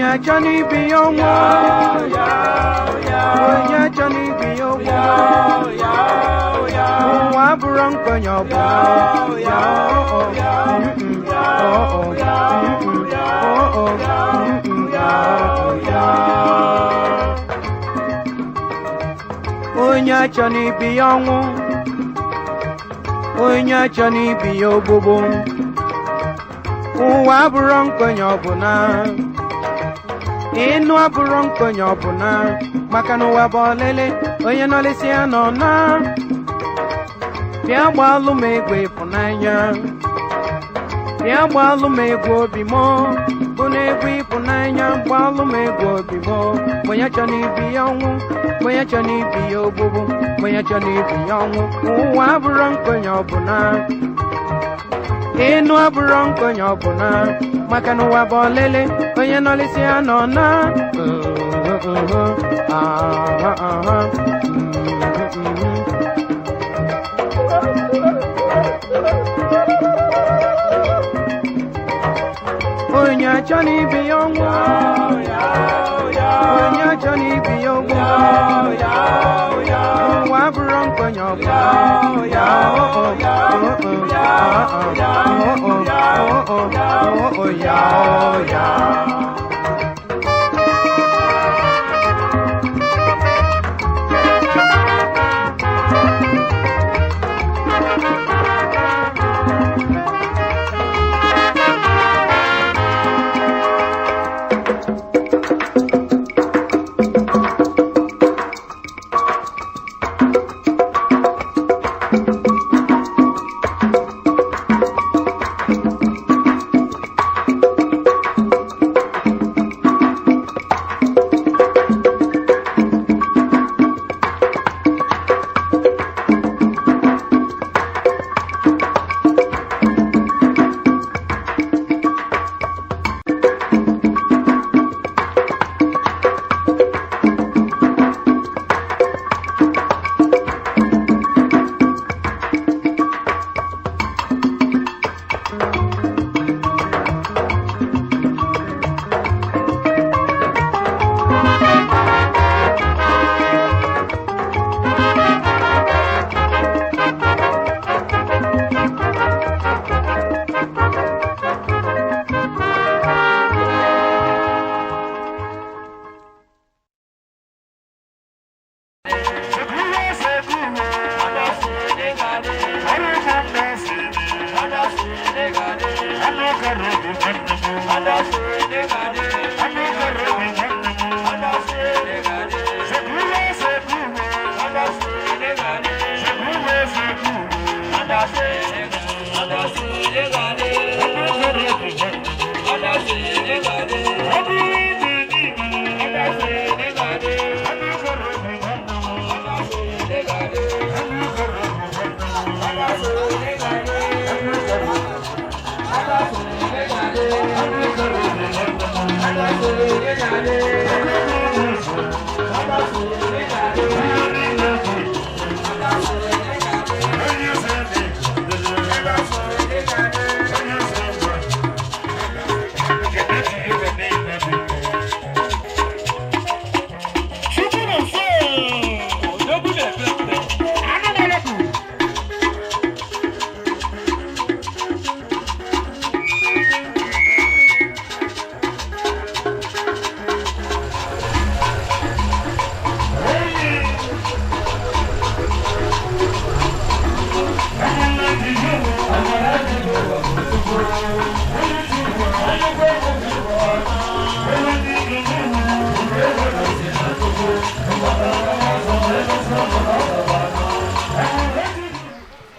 Onya Johnny be young, Onya Johnny be young, Waburong Konyoba, Onya Johnny be young, Onya Johnny be young, Waburong Konyobuna. Inu aburong konyobuna makano wabolele onye nolisi anona bia gbalu megwe funanya bia gbalu megwe obimo buna egwe funanya gbalu megwe obimo moya chani biyanwu moya chani biyobubu moya chani biyanwu uwa aburong konyobuna Inu aburong konyobuna makano wabolele onye nolisi anona Onya Johnny be young, Onya Johnny be young, Waburong Konyoba,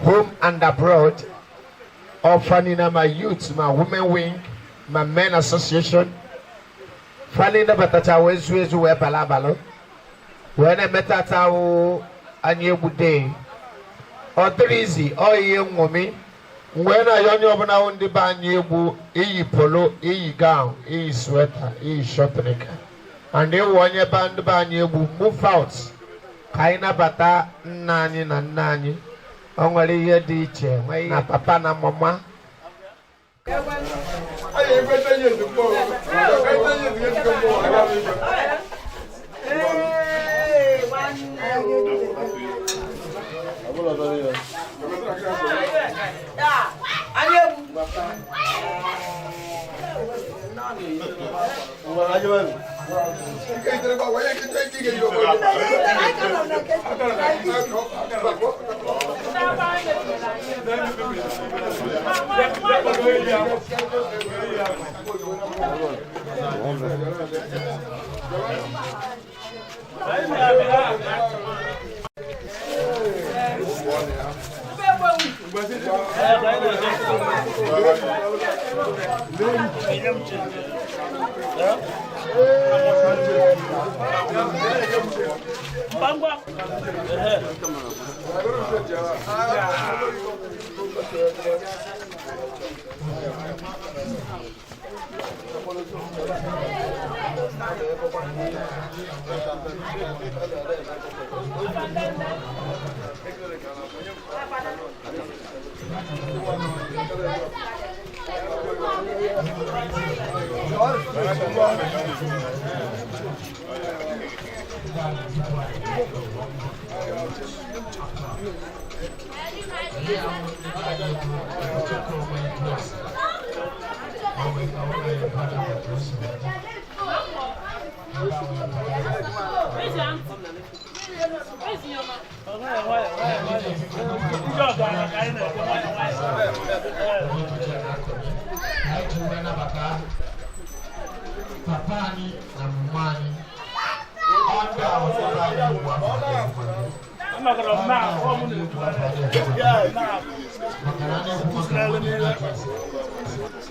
Home and abroad, offering my youth, my women wing, my men association, finding the batata ways we balabalo. When I met at our Anyaegbu'S, or Treasy, or young woman, when I young over now on the Anyaegbu'S, polo, gown, sweater, short neck, and they want your band Anyaegbu'S move out. Kaina bata nani na nani. Only your teacher, na papa na mama. I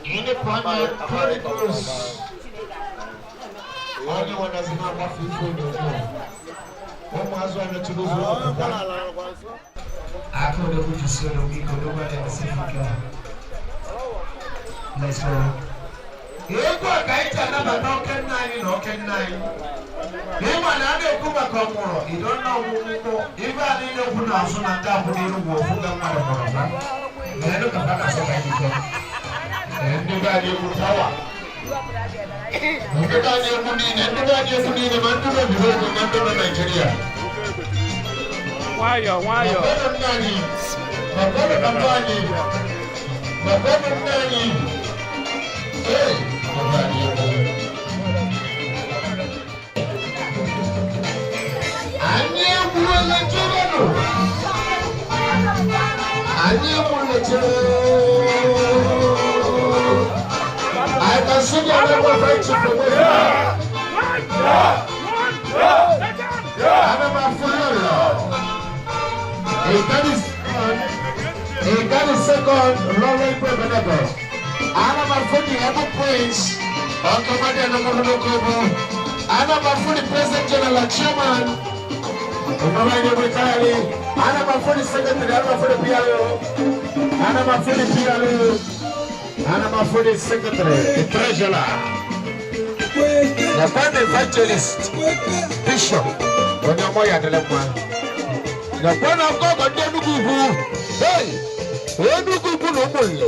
Independent Chronicles. Anyone has not what we feel no more. Almost one to lose. I could have put you we could over there see if let's go. You go guide another no can nine. You want to go back tomorrow. You don't know who if I need to put out some and down with you who them mother. Then look at that and you got your power. You got your money, and you got your money, the man to the Nigeria. Why you? My brother Nani. Hey, I can see your number friendship from where he got his second Roman President. I'm for the Apple Prince, Commander Namonokobo. I'm for the President General Chairman. I'm for the Secretary, I'm for the PLO. I'm for the PLO. I'm for the Secretary, the Treasurer. The Pan Evangelist, Bishop, when you're more at the left one. The Pan of God, hey, when you go to no money.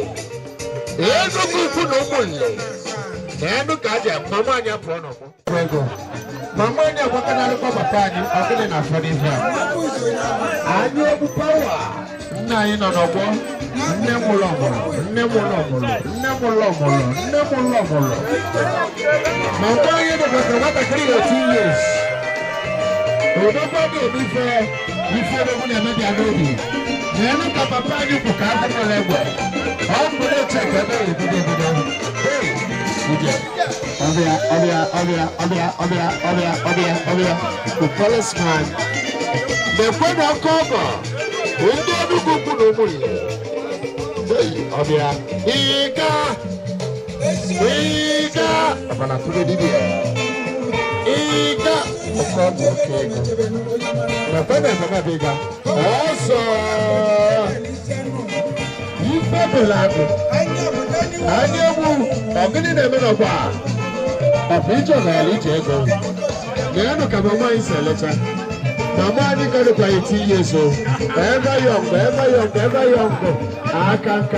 The policeman, the friend of Coco, we don't do good no money. Ika, I'm gonna put it in here. Ika, okay. The friend of America, also, you people like it. A picture of a little. They are not coming by selector. Mama, you got to play 10 years old. Ever young. I can't.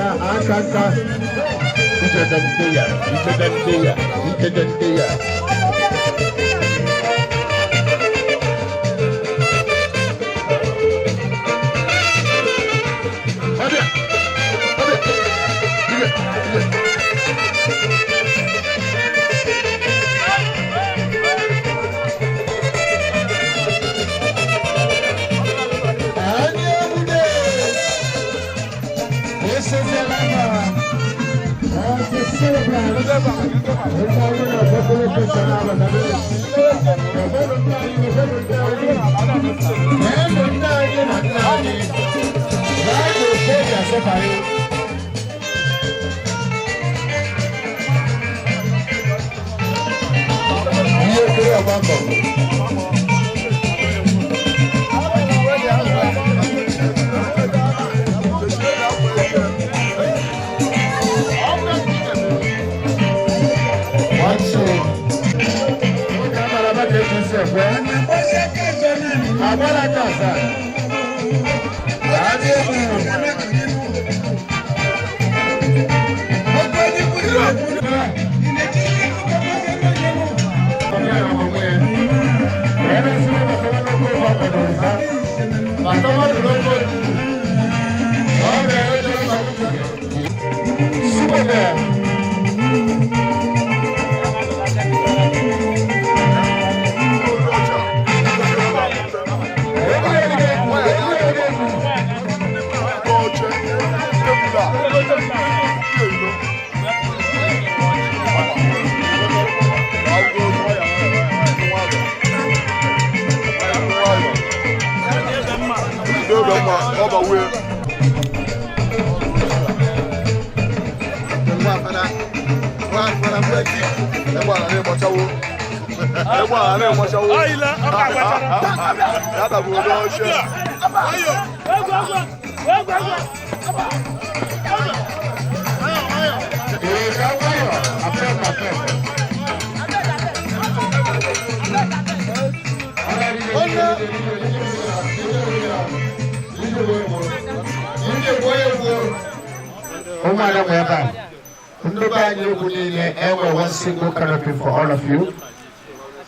One single canopy for all of you.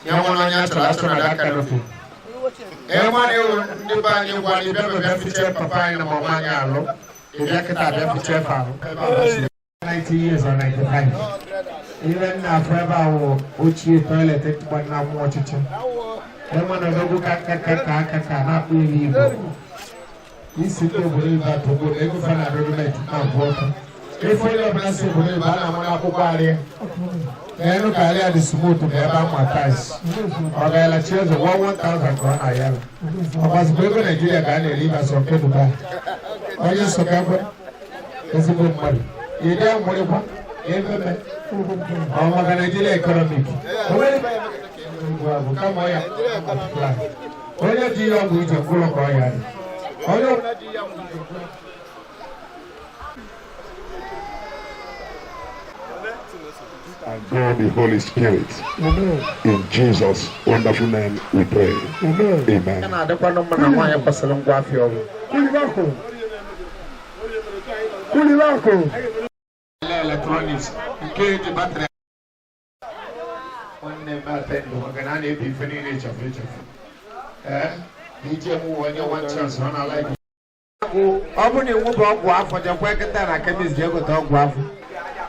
That canopy. Everyone who buy you one, you better be papa in the Momanya. If 90 years or 95. Even forever, which you toilet it, but now watch it. Everyone who cannot believe. This is the way that to go every fan I don't like to water. If we are blessed with a banana, then look at the smooth to the ties. Or the chairs of 1,000 I am. I was going Nigeria and leave us on Dubai. I used to come. It's a good money. You don't worry about it. I'm a Nigeria economic. Come on, only the young with a full of oil. And God the Holy Spirit. Amen. In Jesus' wonderful name we pray. Amen. Electronics.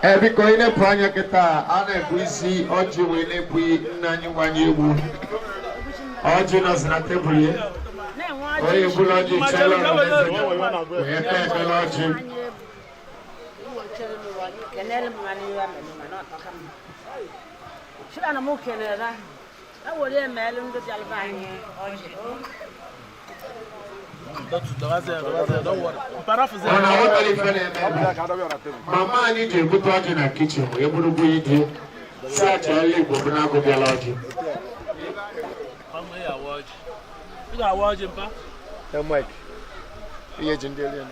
Every coin a project, Anyaegbu'S, Oji will be Anyaegbu'S. Oji knows not every year. Oh, you will not do Mama, I need to put out in a kitchen. We're able to do it. Such a little go be allowed you. I watch him, Mike. He is in Delhi.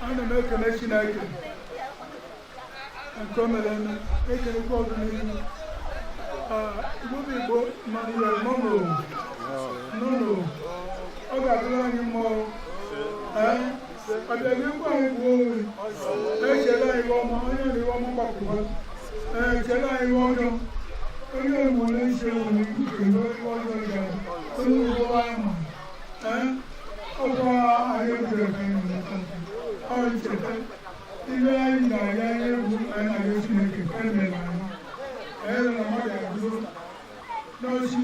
I'm a connection icon. And come and make a coordination. Movie boat, money, no. I got to learn more. I beg you, going I shall I go on the woman back. I shall I want you. I don't want to show you. You can go again. I am the country. Even I used to make a family. No, she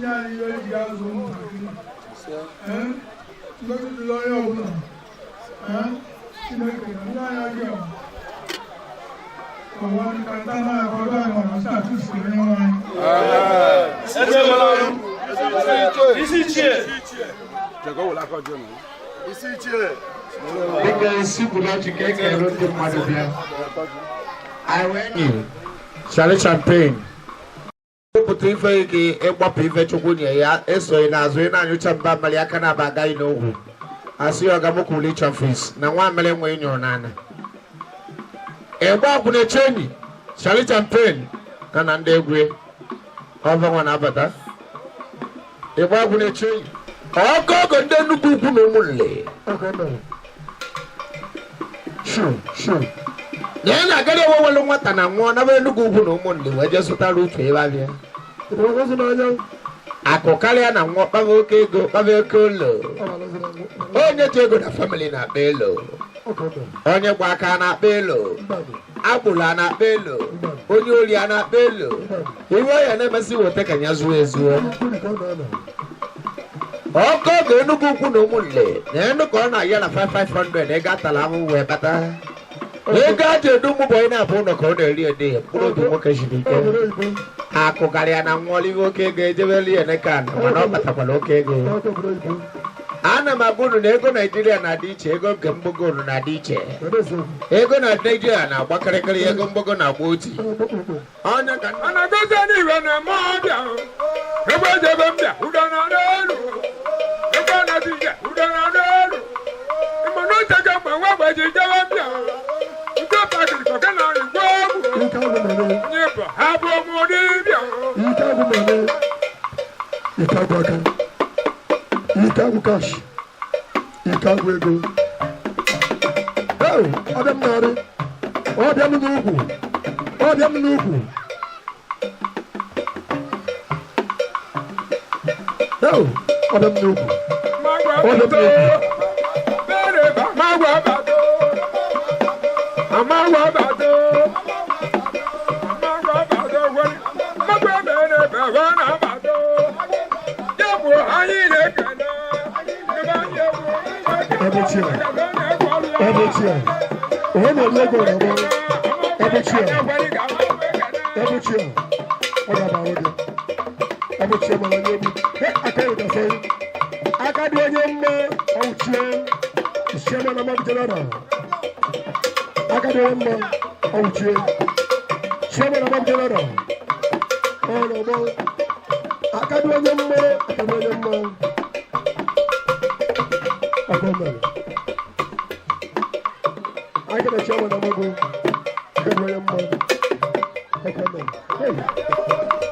ngozi dịla onye ọbụla Chineke na ndị agha gị ọwa ka ndị anaghị ọrụ anyị ọrụ si atụfu onye nwanyị isi ichie dịka esi bụla chike ekere ndị mmadụ bịa Charlie Champagne pụta ife gị ịgbapụ ife chukwu nye ya esoghị n'azụ ị na-anyụcha mba mmali aka na-aba agaghị n'ogwu asị ya ọgamụkwụli ịchafis na nwa mere nwe nyụrụ n'ana ịgba akwụ na-eche enyi Charlie Champagne na ndị egwu ọva nwa na-abata ịgba akwụ na-eche enyi ọgọgọ ndị nnukwu ukwu na ụmụnne na ya na-agara ewewelu nwata na nwụọ na nnukwu ugwu na ụmụnne wee jee zụtara uche ebe abịa akụ karịa na nwụọ kpava oke ego kpava oke ụlọ onye ji ego na famili na-akpa elo onye gba aka na-akpa elo agbụrụ a na-akpa elo onye ori a na-akpa elo iwe ya na-emesi weta ka ya zuo ezuo ọkọ oge Enugu ukwu na ụmụnne na enu ka ọ na-aya na 5500 ego atala ahụhụ wee bata ego a ji edu ụmụ bọyị na-abụ ụlọ ka ọ na-eri ede mkpụrụ obi nwoke jiri ike akụgarịa na nwụọliwe oke ego ejebeli enekan mana ọ batakwala oke ego ana m agwa unu na ego Naijiria na-adị iche ego nke mgbogo unu na-adị iche ego na Naijiria na-agbakịrịkịrị ego mgbogo na-agba oti onye ka a na-agozi n'iwe na-eme ọbịa ebe ejebe mbịa udo na n'elu ebe a na-adịje udo na n'elu ịmana oche ga mgbe nwa gbe ji jebe mbịa nke pakịrị kọka na igwe ọgwụ nye bụ ha bụ ọmụdị bịa Ikagu cash, ikagu ego. Oh, Adam nari, Adam nugu, Adam nugu. Oh, Adam nugu, Adam nugu. Magwa bado, magwa bado, magwa bene bavana bado. Yabu hayile kana. Ebuchia. Oh, no, no, no, no. Ebuchia. What about it? Ebuchia, my lady. I can't say. I can't do any more. Chairman of the General. I can't do any more. Chairman of the General. Oh, no, no. I can't do any more. I can't do any more. I got a chairman of Mogo. Good way of money. Hey,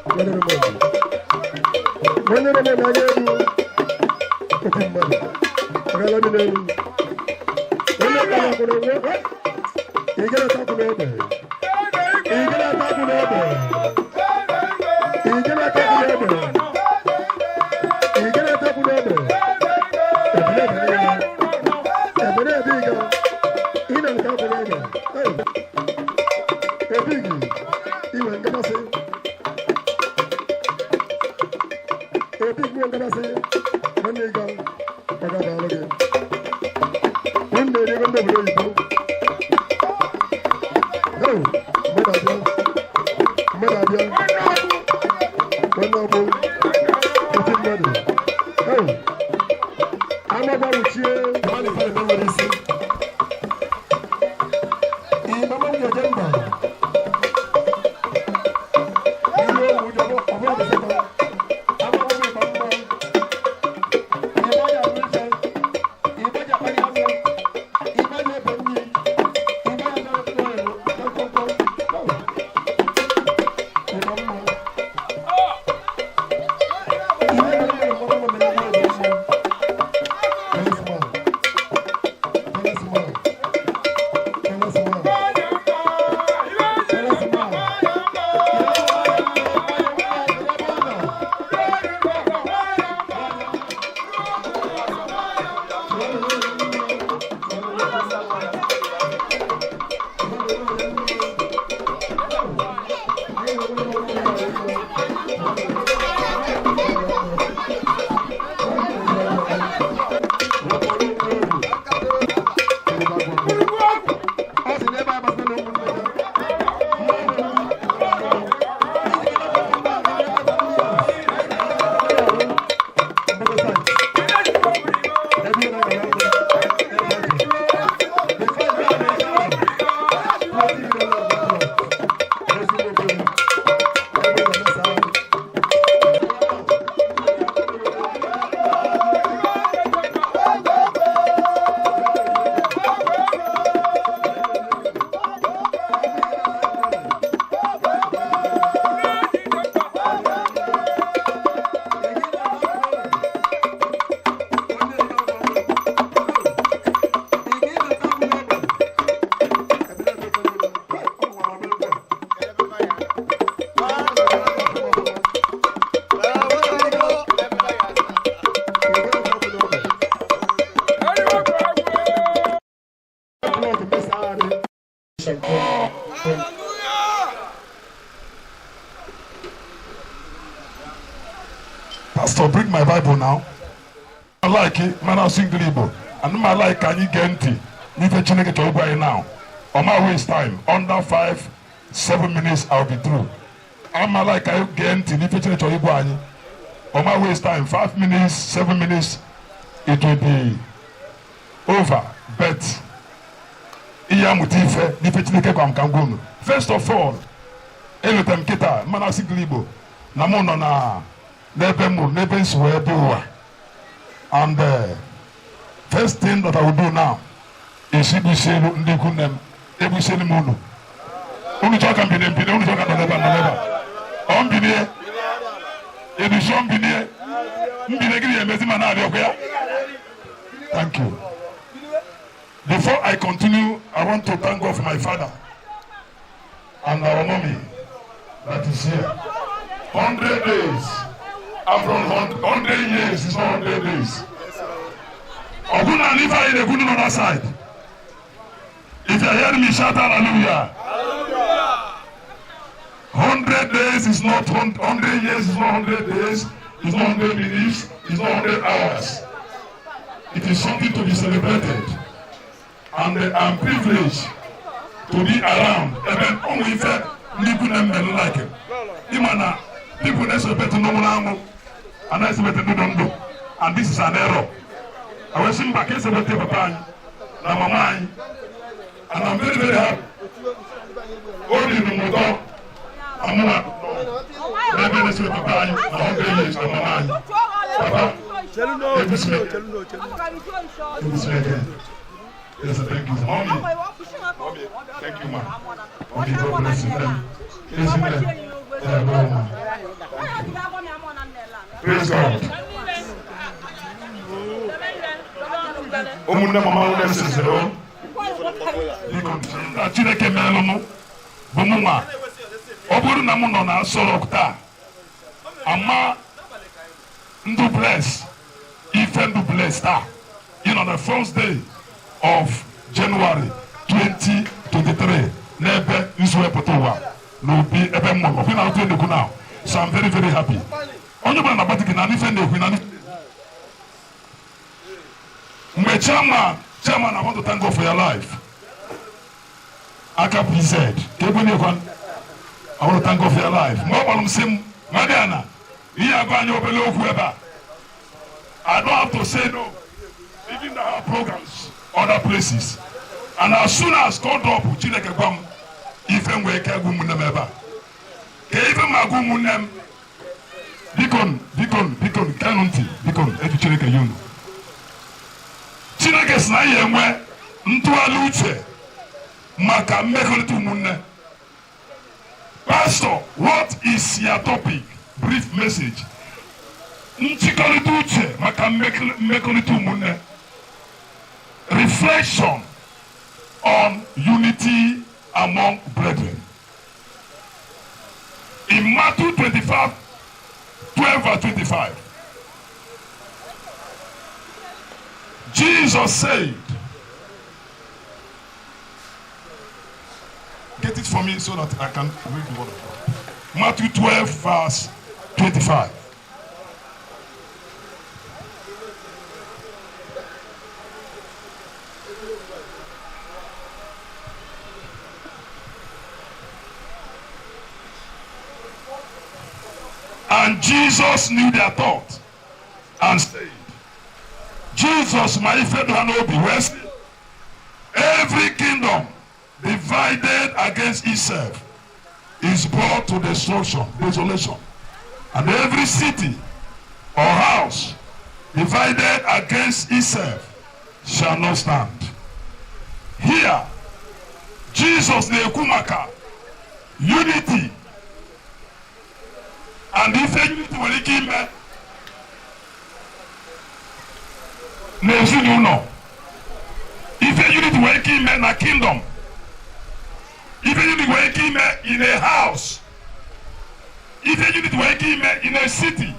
when are the money? When are the money? Putting money. Let me know. When are the money? You get a talk about it. You get a talk about it. You get a talk about it. You get a talk about it. Pastor, bring my Bible now. I like it, man, I'll sing the Igbo. And I like, can you get it? If you change it to Igbo now, on my waste time, under 5-7 minutes, I'll be through. I'm like, I get it. If you change it to Igbo, on my waste time, 5 minutes, 7 minutes, it will be over. But first of all, elutem kita manasi glibo na mono na nebe swear do. And first thing that I will do now is to say ndi kunem ebu seli mono. Unu choka mbine unu choka neba. On bine edu shom bine mbine giri emezi manari okuya. Thank you. Before I continue, I want to thank God for my father and our mommy that is here. 100 days. I'm from 100 years, it's not 100 days. Oguna Nifa is the good on that side. If you hear me, shout hallelujah. 100 days is not 100 years, it's not 100 days, it's not 100 minutes, it's not 100 hours. It is something to be celebrated. And I'm privileged to be around. Even only if people don't like it. Imana, people that celebrate no more, and I celebrate no do. And this is an error. I was in back in celebrate papa, na mama, and I'm very, very happy. Only the motor, I'm not. Never let's celebrate papa, I'm very years, I'm mama. Papa, yes, thank you. Mommy, thank you, ma. Mommy, God bless you. Yes, ma'am. Praise God. Omuna mama una sesero. Iko Chineke melomo. Bomuma. Oburu na muno na sorokta. Ama ndu bless. Ife ndu bless ta. You know the first day of January 2023. Nebe Israel Potowa. No be ebe mo. Ofi na otu edeku now. So I'm very, very happy. Onye bana batiki na nife ndeku na nife. My chairman, I want to thank God for your life. Aka PZ. Kebuni kwan. I want to thank God for your life. Mo balum sim Mariana. Iya gwanyo obele oku eba. I don't have to say no. Even our programs, other places. And as soon as God drop, Chineke gwam, even we ke gumunem eba. Ke even magumunem, bikon, kanunti, bikon, etu Chineke yunu. Chineke sna yenwe, ntuali uche, maka mmekọrịta ụmụnne. Pastor, what is your topic? Brief message. Nchịkọrịta uche, maka mmekọrịta ụmụnne. Reflection on unity among brethren. In Matthew 25, 12 and 25, Jesus said, get it for me so that I can read the word of God. Matthew 12, verse 25. And Jesus knew their thought and said, Jesus, my fellow be west. Every kingdom divided against itself is brought to destruction, desolation. And every city or house divided against itself shall not stand. Here, Jesus nekumaka unity. And if unity will give me, if unity will give me in a kingdom, if unity will give me in a house, if unity will give me in a city,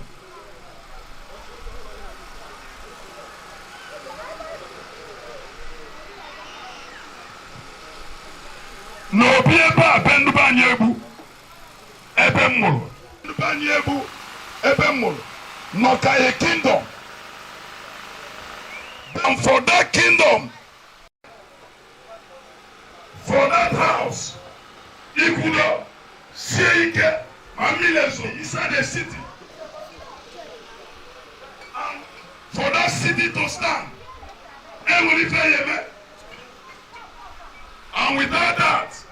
no be eba bendu Anyaegbu ebe mmụrụ. Anyaegbu ebe mmụrụ. not a kingdom. And for that kingdom, for that house, it would shake a million inside the city. And for that city to stand, and without that,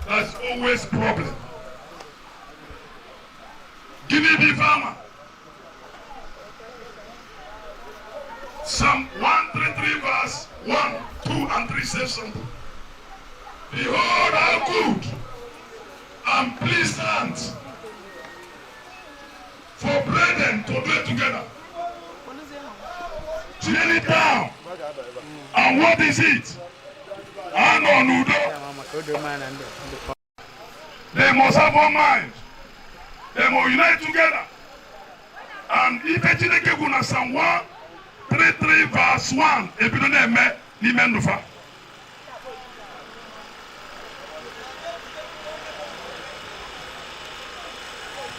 there's always problem. Guinea bee farmer. Psalm 133 verse 1, 2, and 3 says something. Behold how good and pleasant for brethren to dwell together. Turn it down. And what is it? And on Udo. They must have one mind. They must unite together. And if they take Psalm 133 verse 1, if you don't know, Nimendufa.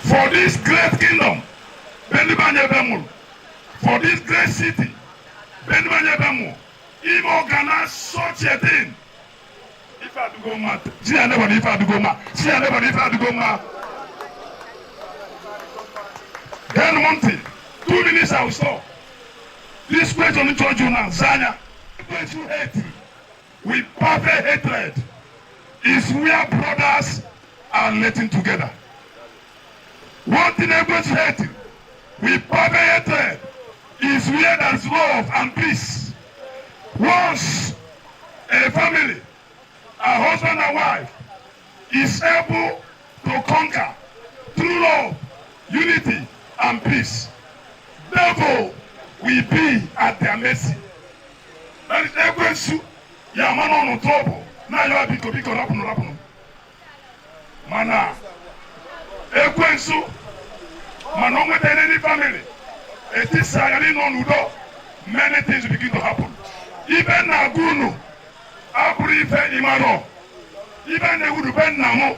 For this great kingdom, for this great city, he organized such a thing. If I had to go mad, see anybody if I had to go mad, see anybody if I had to go mad. Then one thing, 2 minutes I will stop. This question in church now, Zanya, with perfect hatred is where brothers are letting together. One thing everyone's hating with perfect hatred is where there's love and peace. Once a family, a husband and wife, is able to conquer through love, unity, and peace, devil will be at their mercy. That is Ekwensu. Yamano no trouble. Now you are biko rapunu. Mana. Ekwensu. Manonga tell any family. It is sayani no nudo. Many things begin to happen. Even Nagunu. Abrife imano. Even the would ben namo.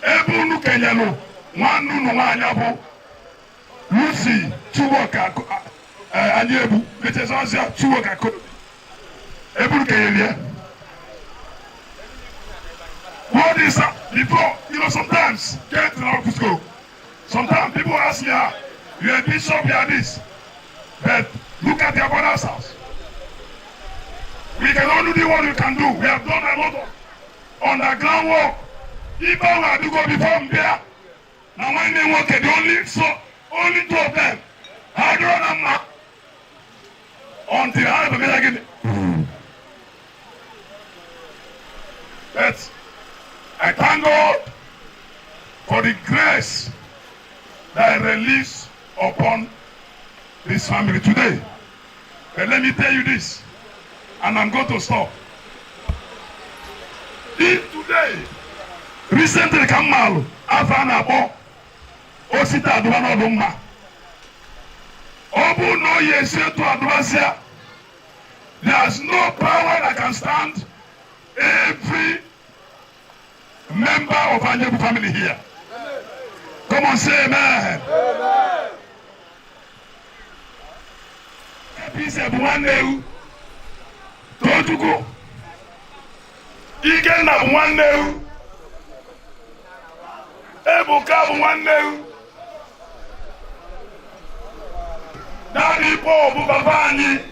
Ebu nu kenyano. Manu no wanyabu. Lucy Chuwaka Anyaegbu Metezazia Chuwaka Ebu Keyelia. What is that? Before, sometimes get to our school. Sometimes people ask me, you are bishop, you are this. But look at your brother's house. We can only do what we can do. We have done a lot of underground work. People have to go before Mbea. Now when they work, they only 2 of them. I don't know until I have a again. But I thank God for the grace that I release upon this family today. But let me tell you this, and I'm going to stop. Today, recently, Kamalu, Afanabo, Osita Adwana Dumba. Obu no yeshe to Adwasia. There's no power that can stand every member of Anyaegbu family here. Come on, say amen. Amen. Peace Ebuwaneu. Tojugo. Igen Ebuwaneu. Ebuka Ebuwaneu. Daddy Paul Bubabani.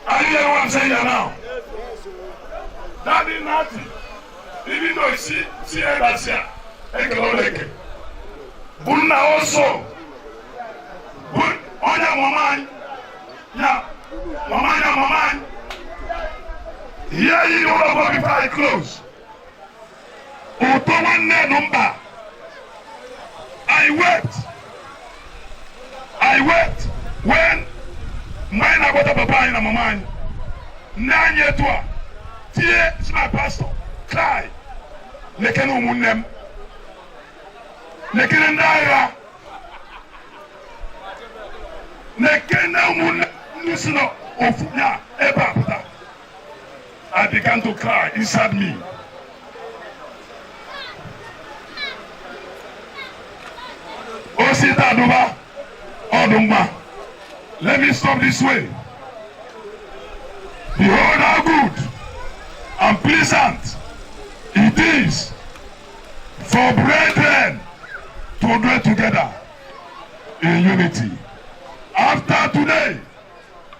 Are you hearing what I'm saying here now? Daddy Nati. Even though you see that's here. Ekeloleke. Bunna also. Onya Maman. Yeah. Maman. Here you know before I close. Utowane number. I wept when mine about a papa in my mind. 9 years to tear is my pastor. Cry. Lekenu munem. Lekenu ndaira. Lekenu munem. Nusino ofunya eba. I began to cry inside me. Osita Duba. Let me stop this way. Behold how good and pleasant it is for brethren to dwell together in unity. After today,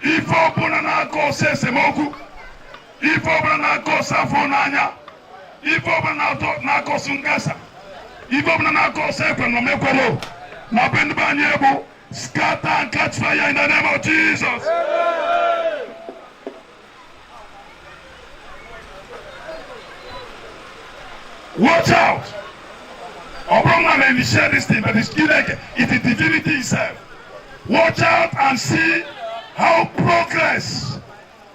if open na ko sesemoku, if open na ko safonanya, if open na ko sungasa, if open na ko sekwenomekolo, na Anyaegbu scatter and catch fire in the name of Jesus. Watch out! Obraham may initiate this thing, but it's like it is divinity itself. Watch out and see how progress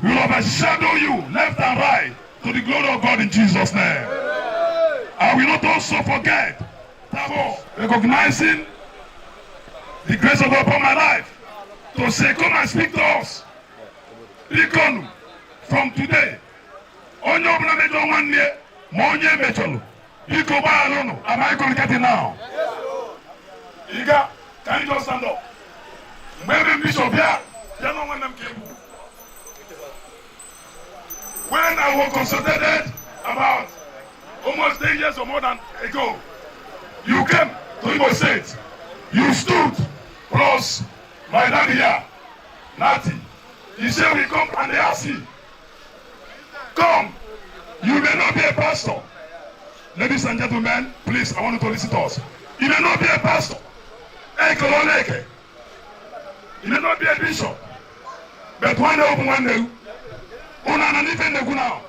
will overshadow you left and right to the glory of God in Jesus' name. I will not also forget recognizing the grace of God upon my life to say, come and speak to us. Bikonu, from today, onye obuna mejo nwanne ma onye mecholu. Biko ba alonu, am I going to get it now? Iga, can you just stand up? Maybe Bishop here, you know when them came. When I was consulted about almost 10 years or more than ago, you came to Igbo State. You stood plus my daddy here, Nati. He said we come and they ask you, come, you may not be a pastor. Ladies and gentlemen, please, I want you to listen to us. You may not be a pastor. You may not be a bishop. But one day, now.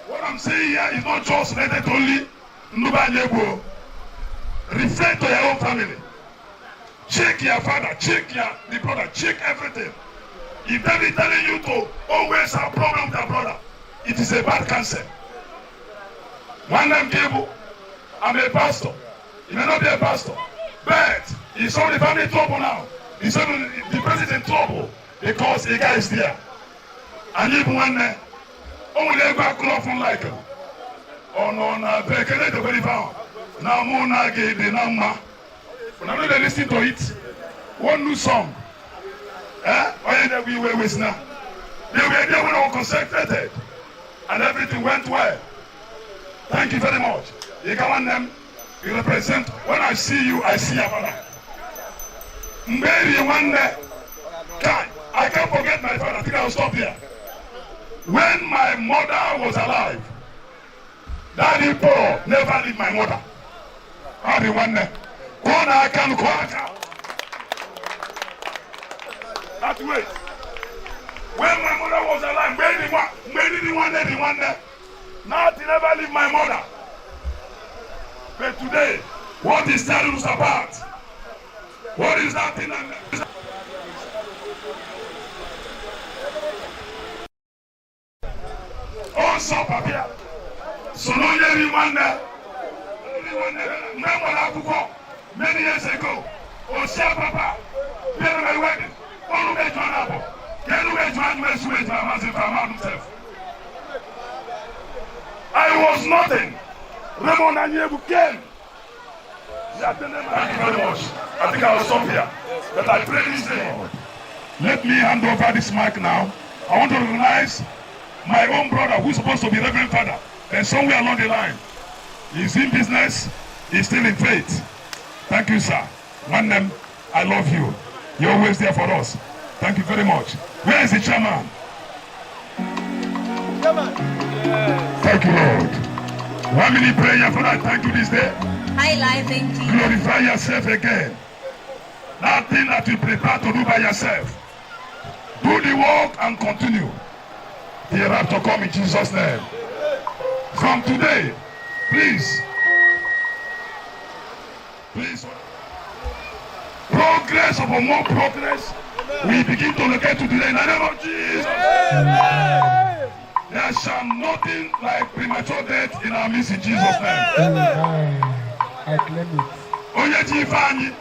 What I'm saying here is not just related only to Anyaegbu. Reflect to your own family. Check your father, check the brother, check everything. If they be telling you to always have problem with your brother, it is a bad cancer. One Anyaegbu, I'm a pastor. You may not be a pastor, but he's on the family trouble now. He's on the president trouble because a guy is there. Anyaegbu one day, only they go across from like him. Oh no, no, they can't do very far. Now, Mona gave the number. When I know they listen to it, one new song. Oh, we were with now. They were there when I was consecrated, and everything went well. Thank you very much. You can them. You represent. When I see you, I see your father. Maybe one day, I can't forget my father. I think I'll stop here. When my mother was alive, Daddy Paul never leave my mother. How do you want that? I can that way. When my mother was alive, maybe one day. Nothing never leave my mother. But today, what is telling us about? What is that thing? Also, Papa, so no one day. Many years ago, Osia Papa, my wedding, all the way I was nothing. Raymond Anyaegbu came. Thank you very much. I think I will stop here. But I pray this day. Let me hand over this mic now. I want to recognize my own brother who's supposed to be Reverend Father. And somewhere along the line, he's in business, he's still in faith. Thank you, sir. One name, I love you. You're always there for us. Thank you very much. Where is the chairman? Thank you, Lord. 1 minute prayer for that. Thank you this day. High life, thank you. Glorify yourself again. That thing that you prepare to do by yourself. Do the work and continue. The rapture come in Jesus' name. From today, please, progress upon more progress. We begin to look at today in the name of Jesus. Amen. There shall nothing like premature death in our midst in Jesus' name. Amen. I claim it. Oye Jifani.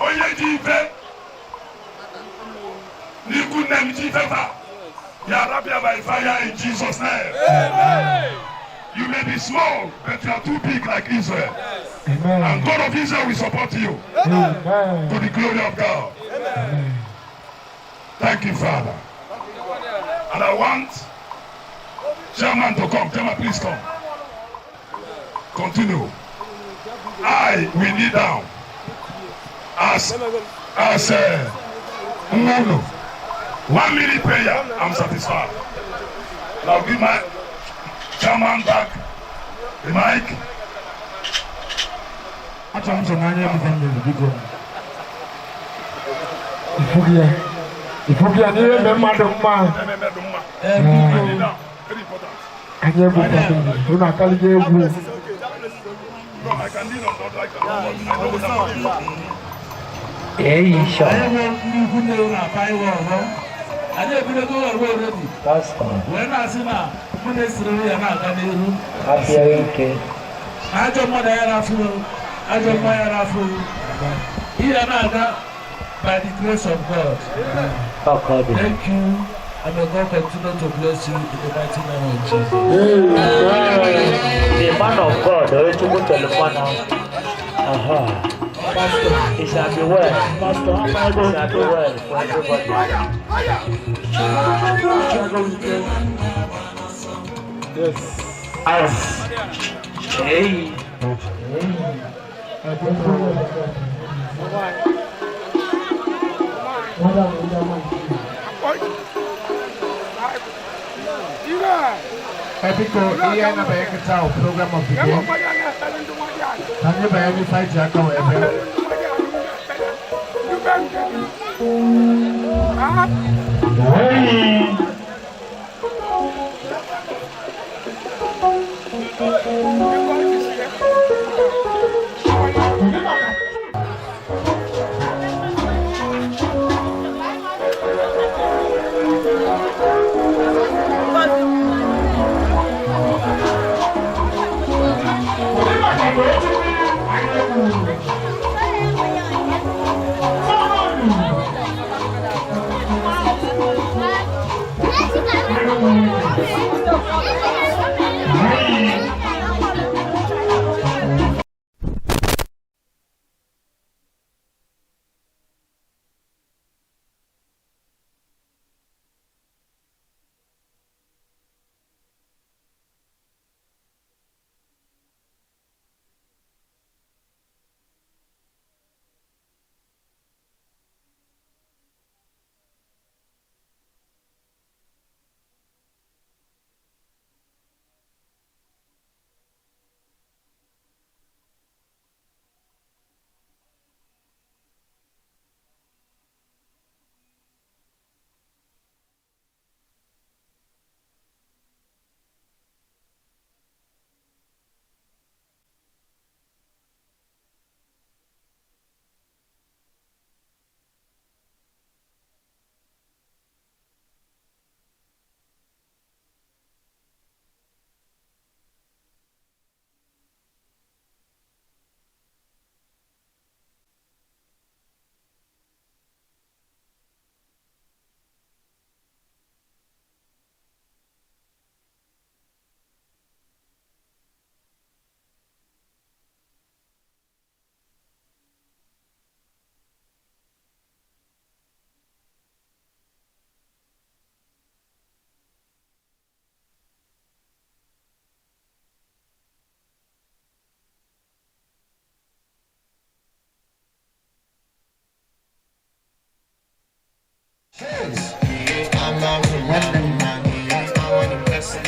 Oye Jife. Nikunem Jifefa. Yarabia by fire in Jesus' name. Amen. You may be small, but you are too big like Israel. Amen. And God of Israel will support you Amen. to the glory of God. Amen. Thank you, Father. And I want Chairman to come. Chairman, please come. Continue. I will kneel down as Munu. 1 minute prayer. I'm satisfied. Now give my chairman back the mic. Ifugia ni ebe mmadụ mma. Anyaegbu'S una kalije egwu. Sha. That's fine. Happy okay. By the grace of God. Thank you, and may God continue to bless you in the mighty name of Jesus. The man of God, the way to go to the phone now. Pastor, it shall be well. Pastor, it shall be well for everybody. Yes. Yes. Hey. Epiko, iya na ba kita program of the day. Kanya ba yan fight ya ka ebe.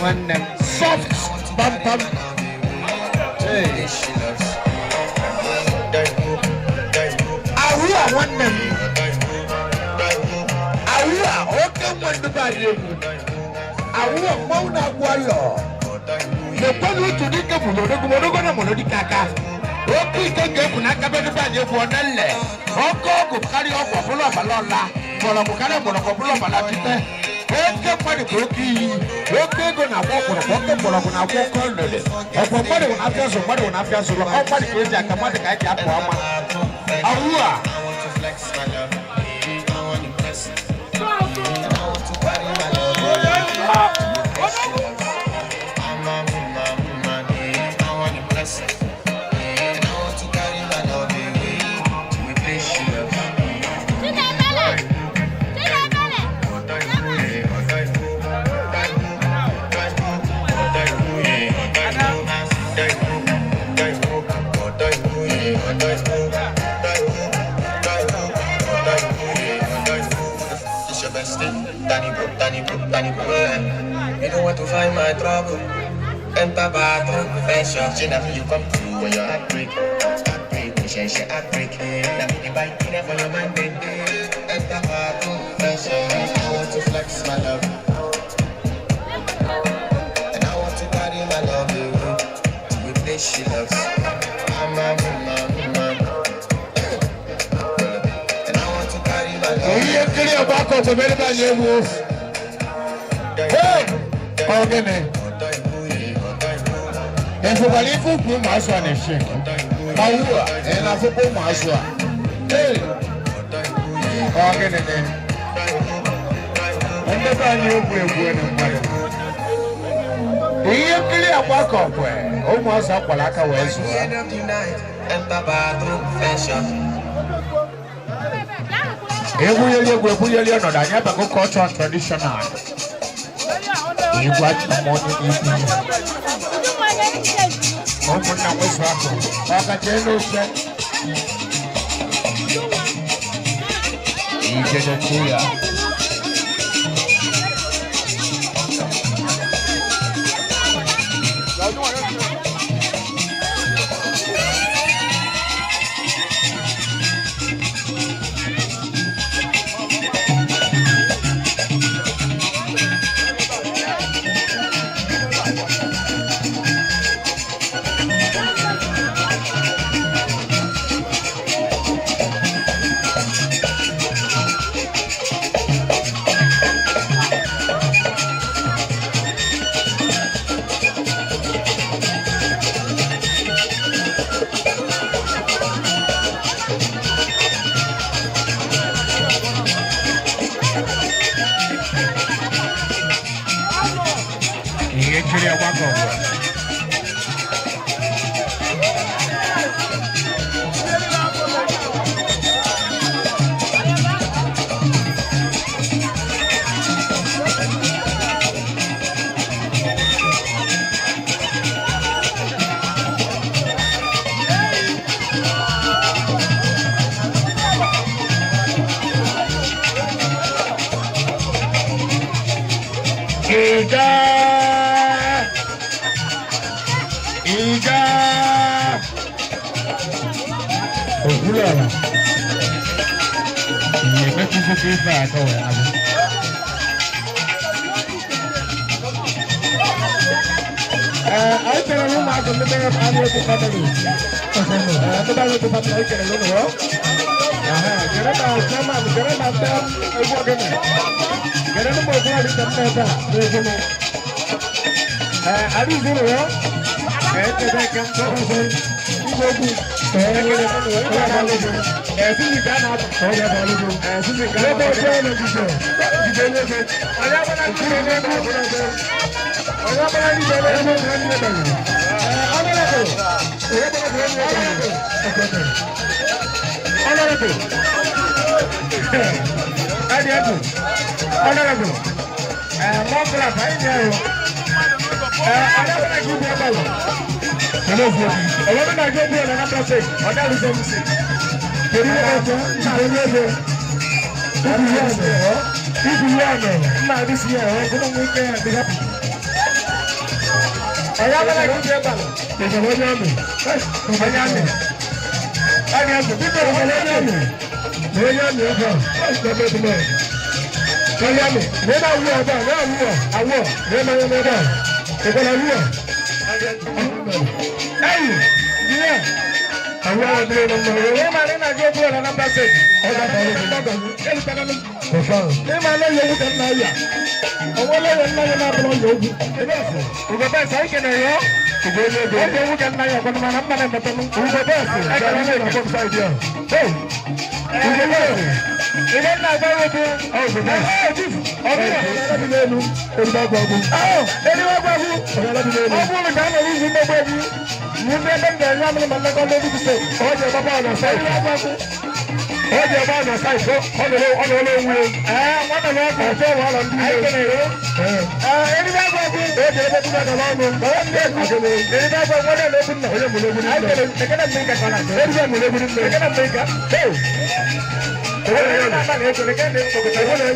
One soft bam bam. Hey. Awuya one them. Awuya okay one the body. Awuya mauna gwalo. Le panu to di ke muno na muno di kaka. Opi ke kuna ka be ba je ko nle. Oko ko kari oko fulo balola. Bolo ko kari bolo ko fulo balapite. Oke kwani koki. Oke go na wo ko ko bolo ko na wo ko nle. Opo kwani wo na fiaso kwani wo na fiaso lo. O kwani ke ja ka mwade ka ki apo ama. Awuya. You don't want to find my trouble. Enter bathroom, fashion. She never you come through when your heart break. She heart break. Now you bite for your man, then enter bathroom, fashion. I want to flex my love. And I want to carry my love to a place she loves. I'm a woman. And I want to carry my love. Hey! Organic. And for the football, my son is shaking. Maua, and I football, my son. Hey! Organic. And the brand new way winning. We are clear walk up where almost up like a west. End of the night, enter bathroom, fashion. Every cultural traditional. You watch the morning evening. Open up with Rocco. Ocageno said, you get a tear. I tell you, I'm going to be able to family. I'm going to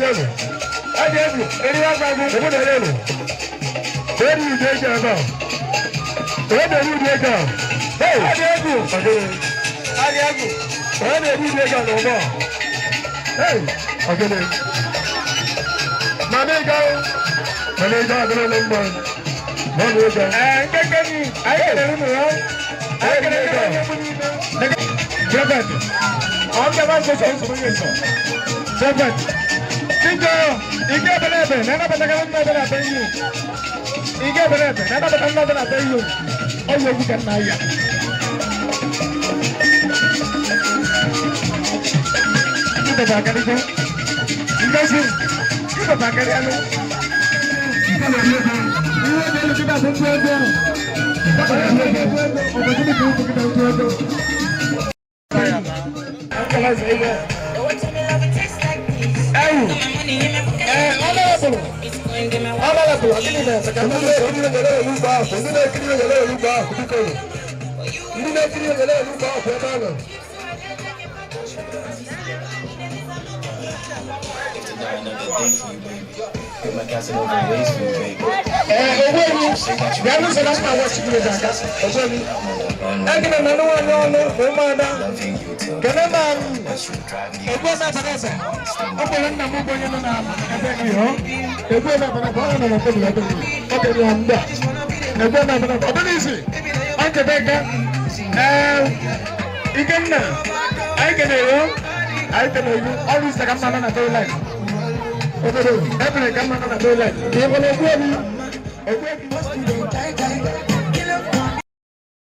family. Anyaegbu, eri wa gba gbo mo dere lo. Eri ide ga ba. Eri ide ga. Hey, Anyaegbu. Anyaegbu. Eri ide ga lo mo. Hey, ogene. Mane ga lo mo. Mane ga. Keke ni, aye le mu ro. Aye le ga. Jabet. On the one so Jabet. Tingo, ige belebe, nana bataka na bela bayu. Ige belebe, nana bataka na bela bayu. Oyo gu kan na ya. Kita bakari ko. Ingasi. Kita bakari alo. Kita lebe. Iwo dele kita buntuedo. Kita lebe. Obadini ko kita buntuedo. Akala zaiga.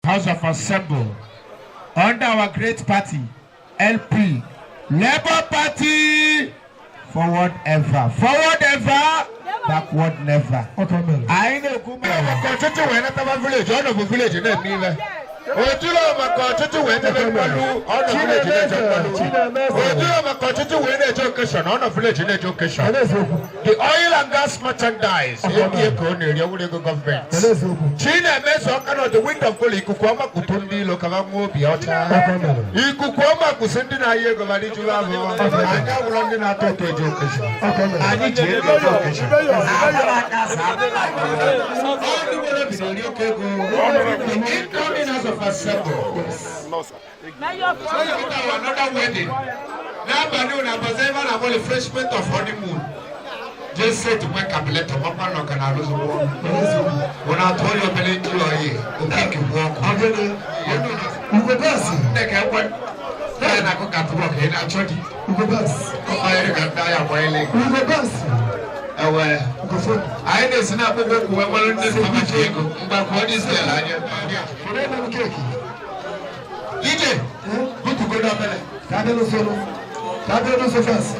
House of Assembly under our great party, LP, Labour Party, forward ever, backward never. I know village, all of the village in that village. The oil and gas merchandise government. China mess the wind of Koli Kukwama Kutundi Lokavamu Biota. Ikukwama Kusendina Yegovani Julavo. I got London out to education. I need to education. Of Assembly. Another wedding. Now, I was ever a refreshment of honeymoon. Just say to my cabinet, when I told you, I think you walk. Then I could get to work in a church. I didn't snap a book when one of them but what is the line? DJ, good to go down there. Cadelo solo. Cadelo so fast.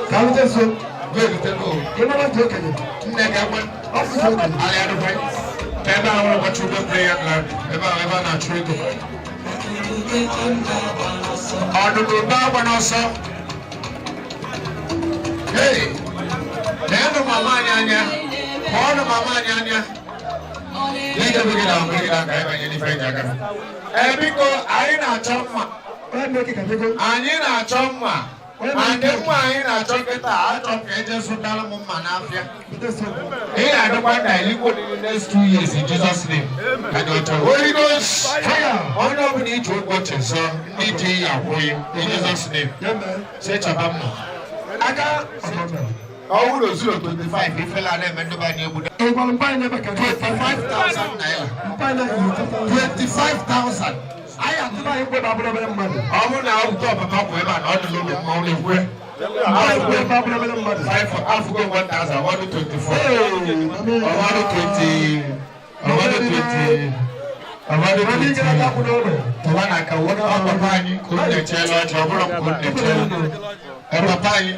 Cadelo so good to go. You know what talking? Nega one. I had a fight. Ever I want to go play at land. Ever not true to fight. On the Baba also. Hey. Neno mama nyanya, kono mama nyanya. Liga bring it down, kaya ba yun ifay jaga. Biko ayina choma. Ayina choma. Andemu ayina choketa, achok eje sutala mo manafia. Ina do kwanda iliko in the next 2 years in Jesus' name. Holy Ghost fire. Ono buni to watch so need in Jesus' name. Say chabamno. Aga oh, 025. If you are never by near 25,000 naira. 25,000. I am to buy a problem. I will now talk about women and not the money where I will problem. 5 for Africa 1,000, 124. 120.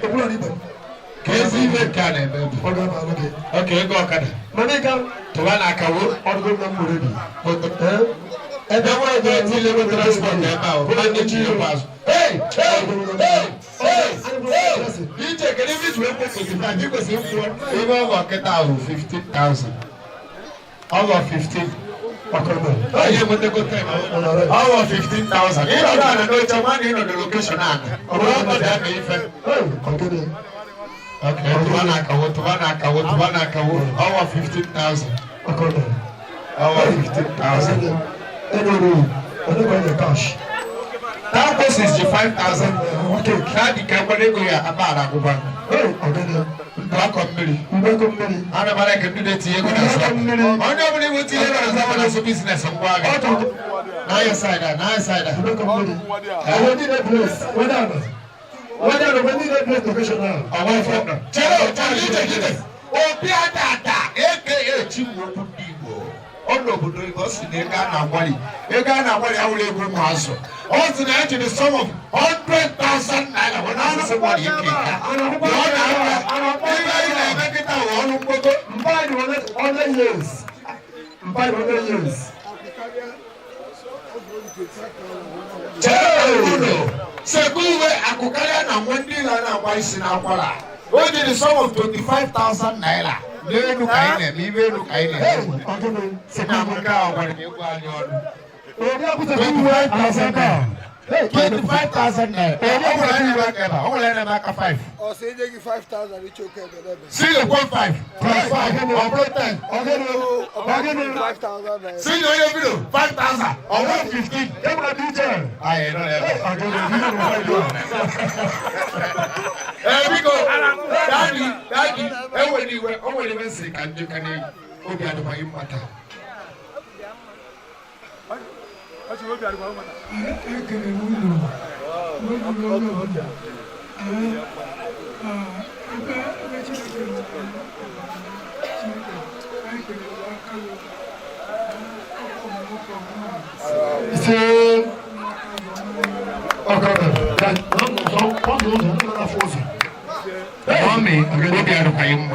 120. Kezi vekane baby. Okay, go akada. Manika tuwana akawo orgo na muredi. Ebe wa go ti le transport na ba o. Mani chi yo pass. Hey! DJ can you be 25 because you even work it out 15,000. Over 15. Okay, you want to go time over 15,000. You don't know it's a man in the location and. Okay. Okay, Tubana Kawo, over 15,000. Okay. Over 15,000. Anyway, cash. That was 65,000. Okay. Kadi Kabale go ya abara kuba. Hey, okay. Black on Mary. I'm like a good day. I nobody will tell you as a business of Waga. Nice side. I need a place. Whether we need a place location now. I want from them. Tell you. Oh, Piata, aka Chimu. Oh, no, but it was in a Ghana money. A Ghana money, I will bring my son. Also, the sum of 100,000 naira. When I was somebody, you Seguwe akukaya na mwendi na waisi na kwala. What did the sum of 25,000 naira? Lenu kaine, mibenu kaine. Sina mkao kwa nimeku alionu. 25,000 naira. Omulene maka 5. Or say they give 5,000, it's okay. See you 1.5 plus 5 or 10. 5,000. See you in video 5,000 or 115. I don't know. We go. Daddy, when you were only sick and you can be at my matter. Mommy, I'm going to be out of my room.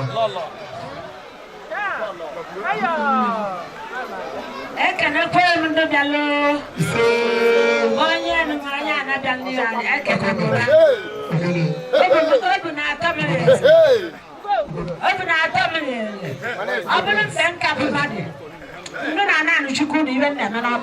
I cannot put him in the gallows. 1 year and my yana than the other. I cannot open our dominance. Open our dominance. Open and send capital money. No, you couldn't even never know.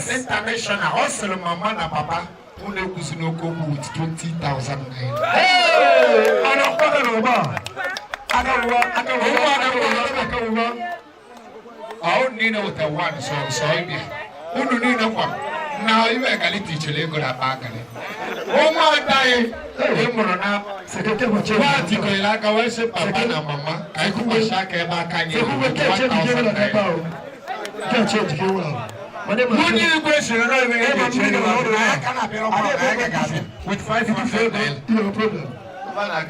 International, also Mama and Papa, who was no go with 20,000 naira. I don't need no one, so sorry. Who do need no one? Now you are going to teach you go to Bagale. Oh, my day, what you like? I was a papa, Mama. I could be shocked about Kanye. Can't change you. With 500 no problem. 5,000.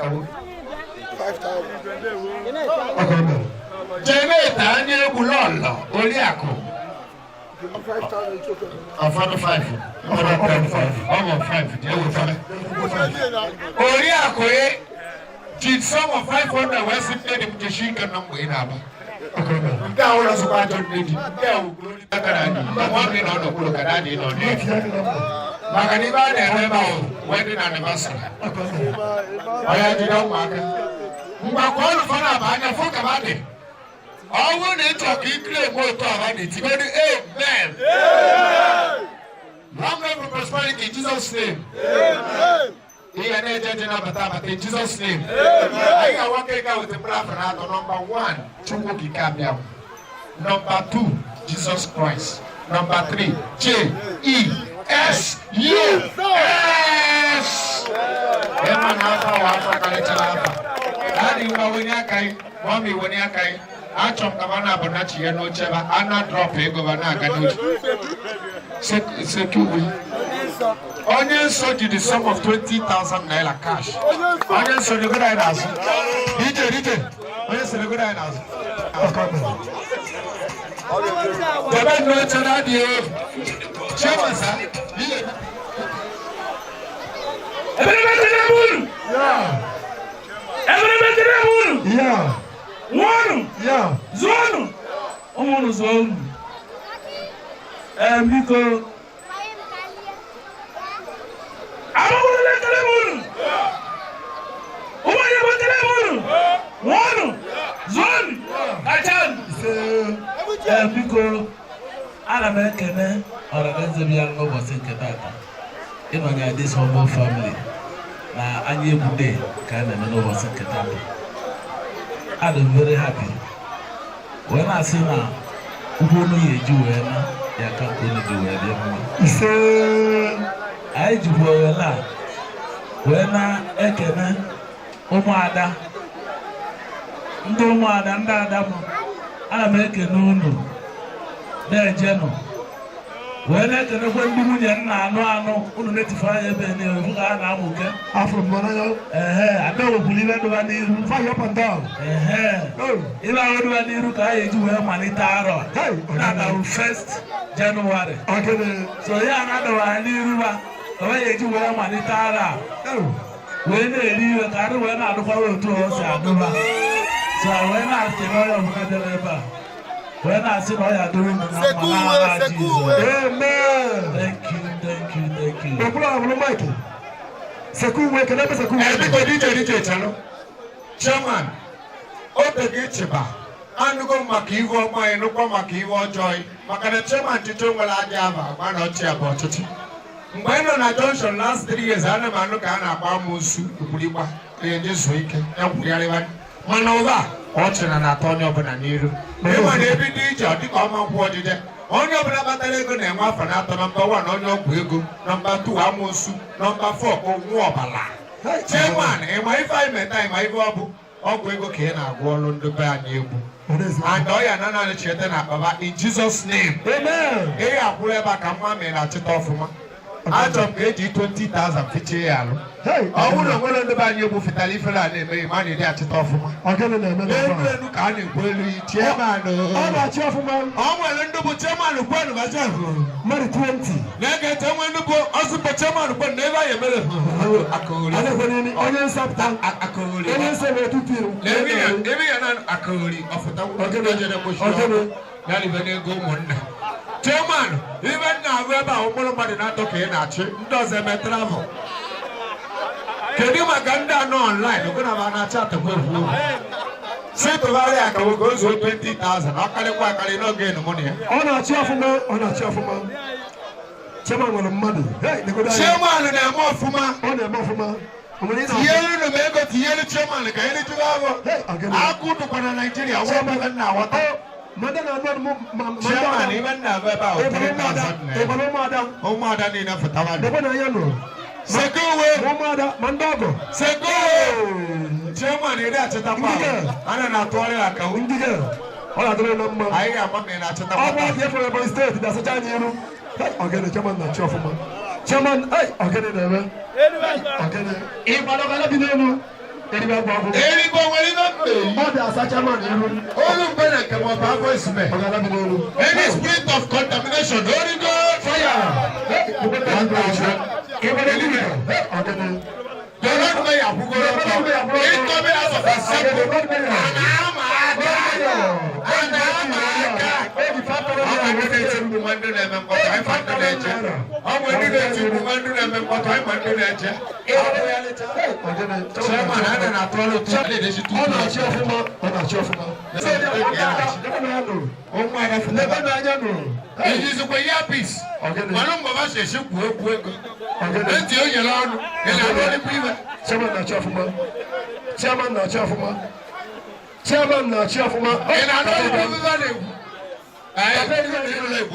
Jamaica, Anyaegbu'S, Oliako. 5,000, it's okay. I'm 45. I'm 5. Oliako, did some of 500 West Indian Jashika number in Abba. That was about to be the one in on the Kulakadi on it. Maganiba, wedding anniversary. I had it on market. Macron for a bag of about it. I want to talk in clear more about it. Amen. Long life and prosperity in Jesus' name. Amen. In Jesus' name. I want to go with the blood number 1, Chukwuki Kabia. Number 2, Jesus Christ. Number 3, J-E-S-U-S. Daddy, when you kai, mommy, when you kai, I chop Kavana Bonachi and no cheva, Anna drop a governor. Secure. Onion sold you the sum of 20,000 naira cash. Onion sold the good items. DJ. Onion sold the good items. The man knows that you. Chairman, sir. Yeah. One. Yeah. Zone. On zone. Miko. I'm going to let the moon. biko ana m ekene ọranaeze bịa n'ụbọchị nke tata ịnọnya this humble family na Anyaegbu ka a na-eme n'ụbọchị nke tata. I'm very happy. When I see now, who know you do well, you can't do well. I do well. When I can, Omada, Ndomada, and Adam, I make a no. There, General. When I can open the moon, I know, who notify every okay. After Monaco, I don't believe everyone fire up and down. If I would want to I do well, Manitaro. Now, 1st January. Okay, so another one, I do well, Manitara. When they leave a car, when I follow to us, so when I say, oh, when I see what you're doing, amen. Thank you. Everybody, Chairman, Opegichiba, and go Makivo, my no Makivo joy. Makana Chairman to Java, one or two about it. When on a junction last 3 years, I never look at Abamusu, Puliba, this weekend, and we are Manova. Watching an Antonio Bonaniru. They want every teacher to come and watch it. On your Batalegon and Wafanato, number 1 on your Guigo, number 2 Amosu, number 4 Wabala. Chairman, and my 5 men, my Bobu, or Guigo Kena, Wallon the Anyaegbu. And Oyanana Chetan in Jesus' name. Amen. Hey, I pull back a man and I took off from out of 20,000 50 Hey, I wouldn't want to buy you with Talifala and make money there to talk from. I'm going to look at it. Chairman, I'm not sure for man. I'm going to put Chairman of one of myself. Money 20. Now get someone to go also put Chairman, but never a minute. I call it. I know something. I call it. I say to people. Let me a call of the not even go one. Chairman, even now, we're about nobody not talking at you. Doesn't matter. Can you maganda no online? You're gonna have a chat to go. Say to Varia, I will go to 20,000. How can you work? I don't get the money. On a chairman, Chairman with a money. Chairman and a more for my on a more for my. Here to make a yearly chairman, like I need to have. I go to Nigeria. I want now. Madam, Chairman, even never about 3,000. Oh, Madam, enough for Taman. Sego, Mandago, Sego, Chairman, you're at the top. I don't know, I don't know. I am a man at the top. I'm here for a state. That's a Chinese. I'll get a Chairman, not sure for my Chairman. I'll get it over. I'll get it. If I don't have to any spirit of contamination, Holy God, fire! Chairman, not Chairman. Chairman, not Chairman. And I know I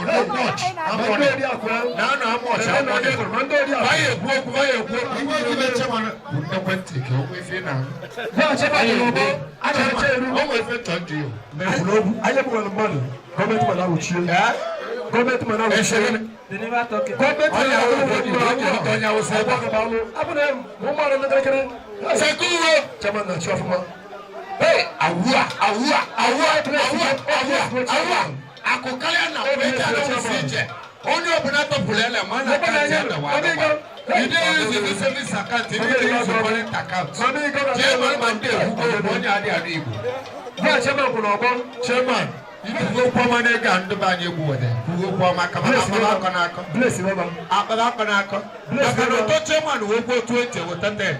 not watch. I'm ready. Now I'm watching. I'm Akokaya na obeta na usije. Only open up Pulele, man, I can't tell the you didn't use the service account, you didn't use the wallet account. Chairman Mandel, who go on the Chairman, you go permanent and the Banyabu, who go for my Kamaka, bless you, Abakanaka. Chairman, who go 20 with 10.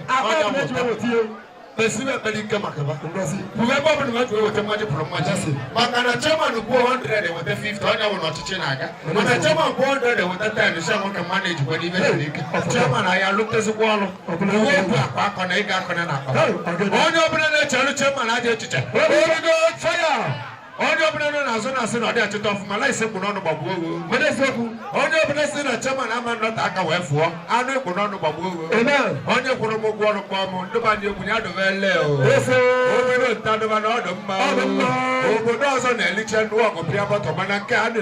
Besibe belika makaba. Whoever will not go with a magic from Majesty. Makana chairman who 100 with the 50 100 not Chinaga. When a chairman 100 with the 10, someone can manage when he chairman, I looked as a wall of the way back on a gakanaka. Only open a chairman, I did teacher. Fire! Only open as soon as I did to talk my license put on Babu. Only open a chairman, I'm not a way for. I know put on Babu. Only put on one of Babu, the band you put out of Leo. Yes, Tadavan Odom. Who does an election walk of Piapa to Manaka and the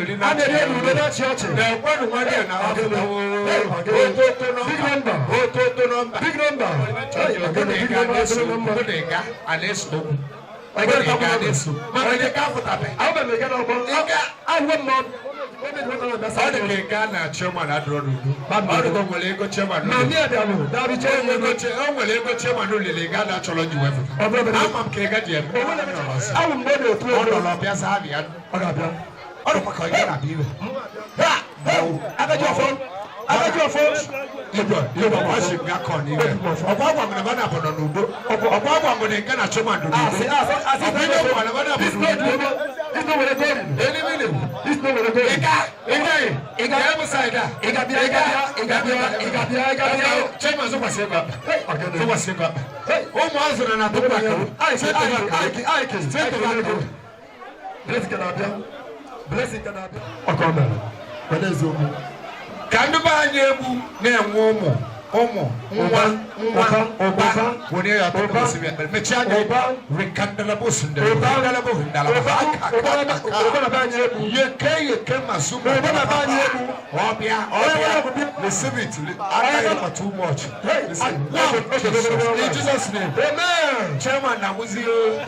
church. There one Marian after the big number. And it's no. I got this. I got chairman at Rodu. But I don't go chairman. No, near the other. That is chairman who really got that challenge. I'm Kegajam. I will go to Piazza. I don't I got your phone. I got your phone. You were watching Gakon. A Baba Manavana on Nudo. A Baba when they cannot chairman to Omo, Oba, when you are talking about Mechana, Recandalabus, and the Recandalabo, you came as soon as the civic, I too much. In Jesus' name, amen. Chairman, I was here.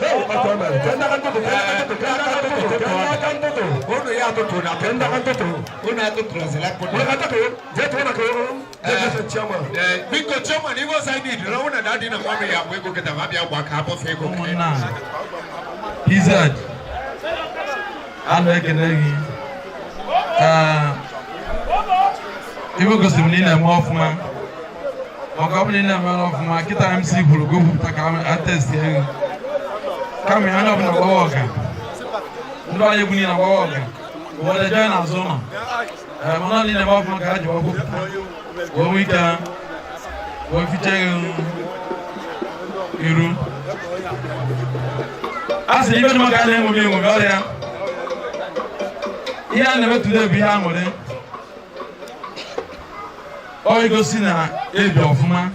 Because Chairman, he was I need. No one that didn't want me. We go get a mabia work up of Fego. He said, I'm making a even because the Nina Moffman or governing a man of my guitar MC will go to come and test him. Come here, I'm not a walker. No, you need a walker. What a journal zone. I'm not in a Moffman garage. One weekend, one feature Iru. As the even Macan will be with Galia. He had never to the behind with him. Or you go see now, a baby of man.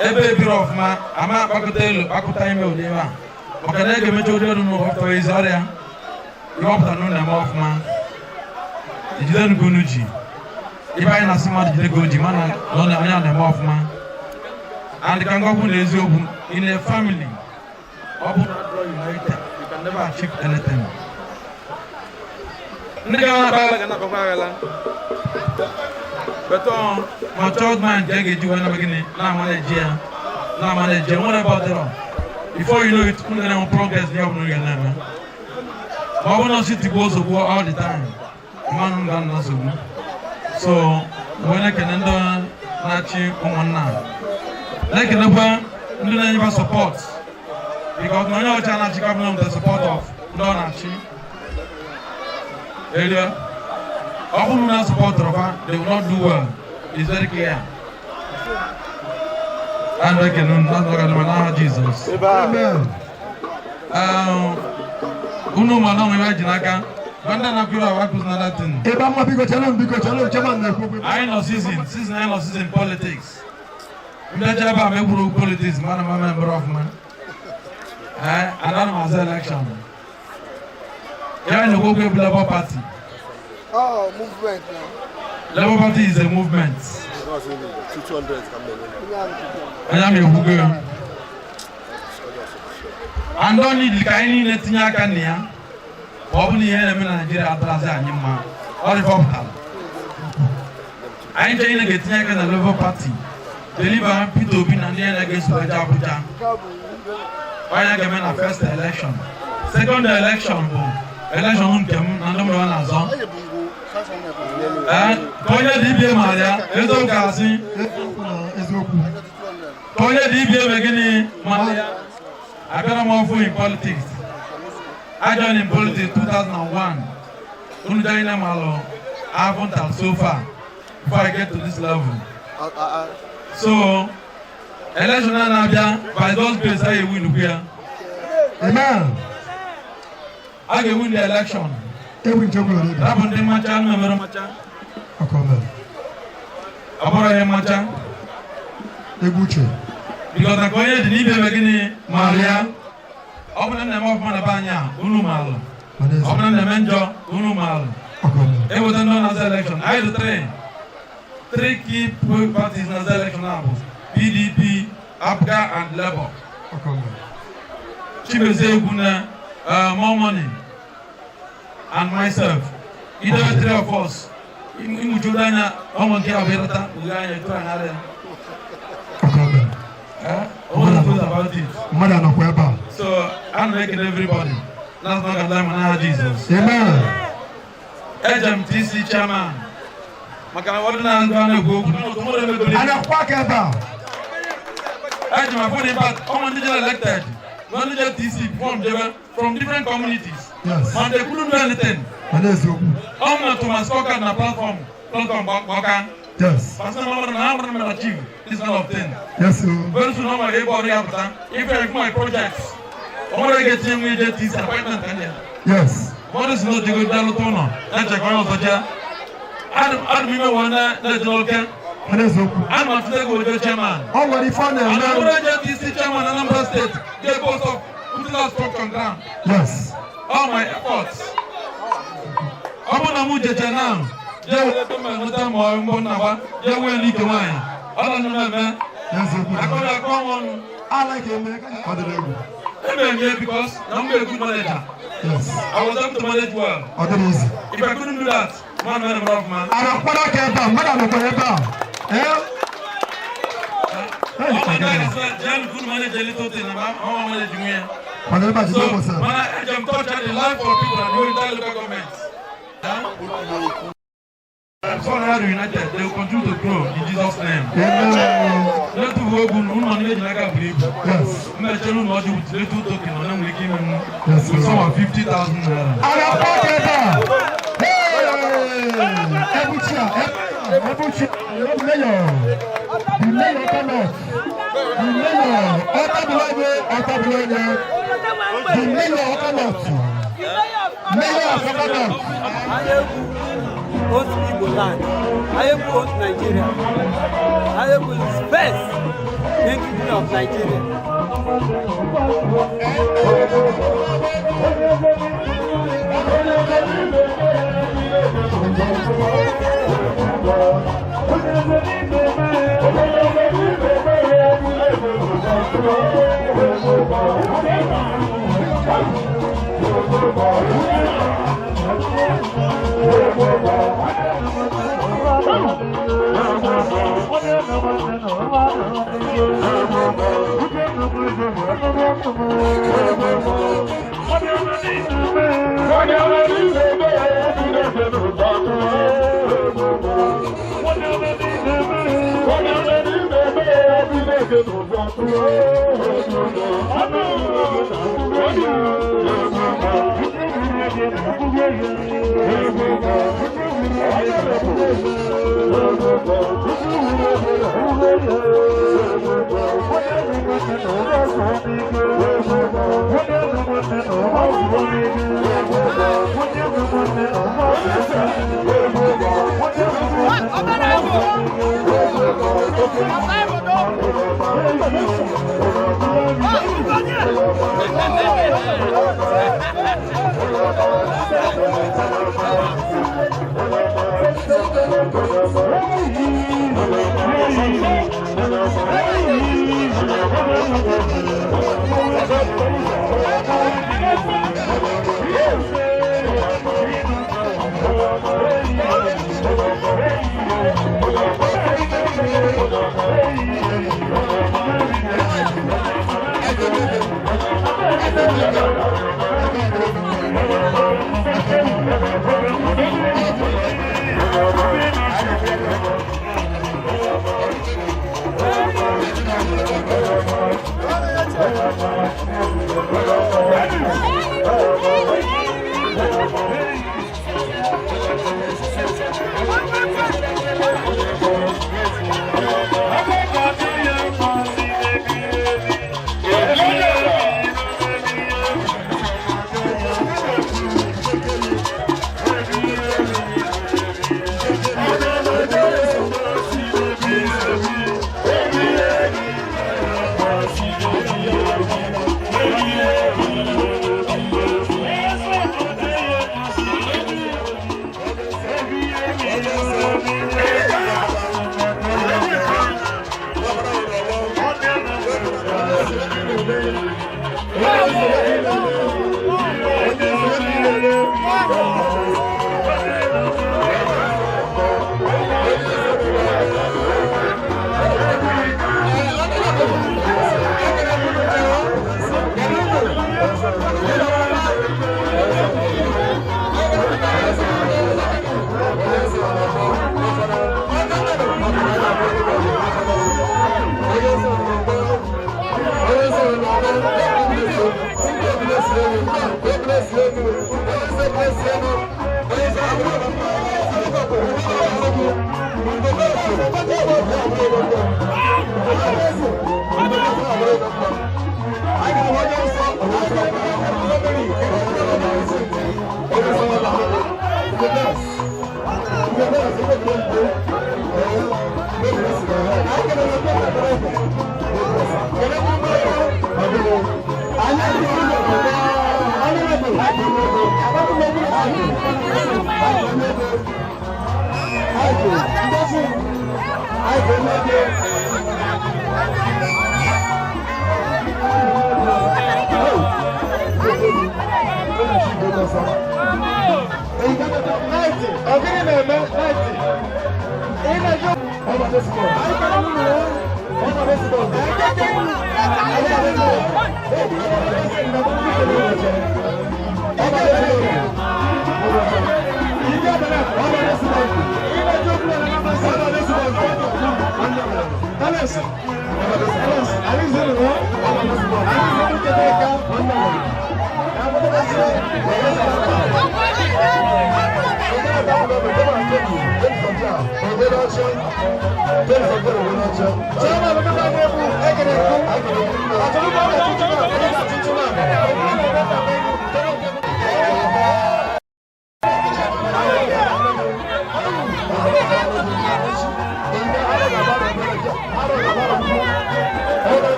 A baby of man, I'm not back to tell you, I could time you, Deva. But can I give me to know what for his area? You have to know them off, man. You don't go to if I not see much, they go to man, don't have them off, man. And they can go in a family. You can never achieve anything. My child man can't get you in the beginning. Now manager, what about it? Before you know it, you're going to progress. You're going to get but we don't see the goals of war all the time. Man, don't so when I can end on Nachi on now, like never support because no one can come the support of Nachi. All who not support Rafa, they will not do well. It's very clear. And I can not look at Jesus. Amen. Uno malong imagine aka. Banda na kura wa kus na Latin. Eba mo biko chalo chairman na ko. I know season politics. Mda jaba me buru politics man member of man. Another was election. Yeah, no go with Labour Party. Oh, movement now. Labour Party is a movement. 200 I am a Hugo. And don't need the kind of thing I can hear. Probably here in Nigeria, Abrazan, or the Bobham. I ain't trying to get near the Labour Party. Deliver Pito Bin and then against Bajabuja. Why I get a first election? Second election, election came and no one has on. Toya DB Maria, Ezo Gazi, Koye DBA begini Malia. I got more for in politics. I joined in politics 2001. Unjaina Malo. I haven't done so far before I get to this level. So, election Nabia, by those days I win here. Amen. I can win the election. Every job will do. Rabon de Machan, Member Machan. Abora Machan. Because I go ahead and leave the Maria. Open the name of Manabanya, Unumal. Open the Menjo, Unumal. It was known as election. I had three key parties in the election now. PDP, APGA, and Labour. Chibeze more money. And myself. Either three of us. In Mujudana, Oman Kiaverta, Ugaya, about it. So I'm making everybody. That's not gonna Jesus. Amen. HMTC chairman. Makana wadana ngana go. Ana kwakeba. Ajima for the part. Common elected. Non-legal TC from different communities. Yes. And they couldn't do anything. I'm to my scorecard na platform. Yes. Pastor Mama na achieve this kind of thing. Yes, sir. Very soon, I'm able to if I have my projects, I'm going to get him with this appointment. Yes. What is not the good Dalatono? That's a girl of the chair. I don't remember one that local. I'm not to go with the chairman. Already found a man. I'm going to get this chairman in Anambra State. Get both of putting us on ground. Yes. All my efforts. I'm going to move the channel. I like him. Because I'm a good manager. Yes. I was able to manage well. If I couldn't do that, man. Good manager, little thing. I'm managing here. So, I'm touching the life of people and doing that local government. I'm so united. They will continue to grow in Jesus' name. Let to work on money like I believe. Yes. I'm not telling you what you will do talking on them. We give them some 50,000 naira. Owns Igbo land. Anyaegbu owns Nigeria. Anyaegbu is first king of Nigeria.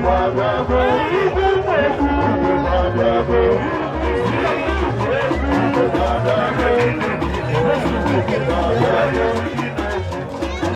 Baba